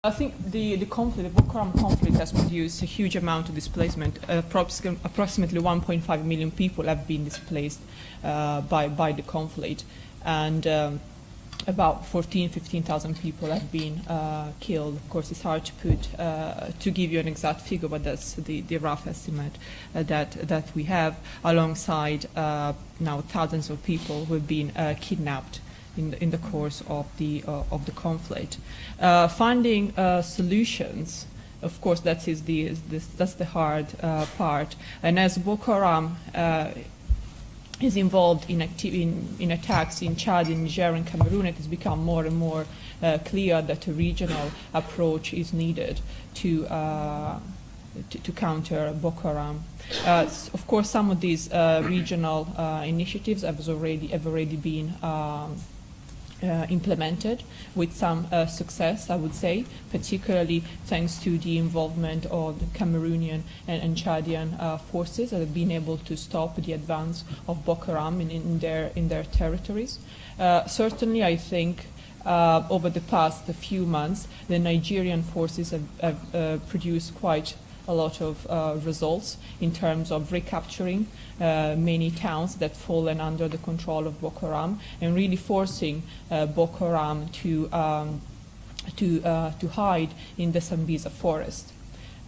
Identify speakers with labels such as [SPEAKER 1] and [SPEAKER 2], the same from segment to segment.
[SPEAKER 1] I think the conflict, the Boko Haram conflict, has produced a huge amount of displacement. Approximately 1.5 million people have been displaced by the conflict, and about 15,000 people have been killed. Of course, it's hard to give you an exact figure, but that's the rough estimate that we have, alongside now thousands of people who have been kidnapped in the course of the conflict. Finding solutions, of course, that's the hard part. And as Boko Haram is involved in attacks in Chad, in Niger, and Cameroon, it has become more and more clear that a regional approach is needed to counter Boko Haram. Of course, some of these regional initiatives have already been implemented with some success, I would say, particularly thanks to the involvement of the Cameroonian and Chadian forces that have been able to stop the advance of Boko Haram in their territories. Certainly, I think over the past few months, the Nigerian forces have produced quite a lot of results in terms of recapturing many towns that fallen under the control of Boko Haram, and really forcing Boko Haram to hide in the Sambisa forest.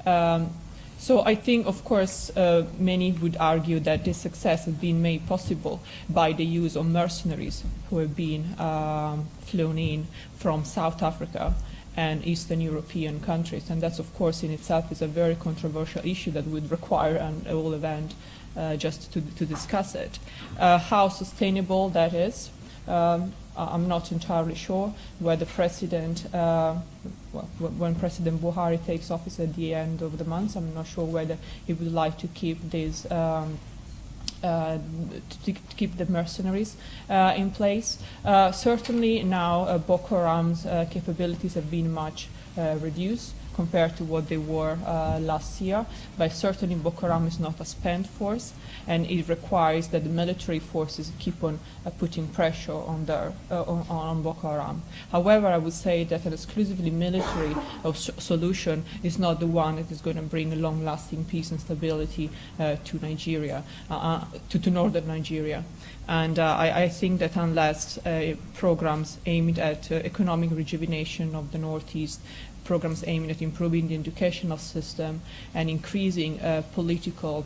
[SPEAKER 1] So I think, of course, many would argue that this success has been made possible by the use of mercenaries who have been flown in from South Africa and Eastern European countries, and that's, of course, in itself is a very controversial issue that would require a whole event just to discuss it. How sustainable that is, I'm not entirely sure. Whether when President Buhari takes office at the end of the month, I'm not sure whether he would like to keep these to keep the mercenaries in place. Certainly now Boko Haram's capabilities have been much reduced compared to what they were last year, but certainly Boko Haram is not a spent force, and it requires that the military forces keep on putting pressure on Boko Haram. However, I would say that an exclusively military solution is not the one that is going to bring long-lasting peace and stability to Nigeria, to northern Nigeria. And I think that unless programs aimed at economic rejuvenation of the Northeast, programs aimed at improving the educational system and increasing political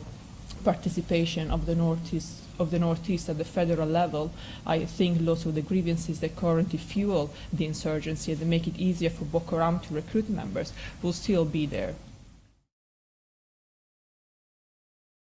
[SPEAKER 1] participation of the Northeast at the federal level, I think lots of the grievances that currently fuel the insurgency and that make it easier for Boko Haram to recruit members will still be there.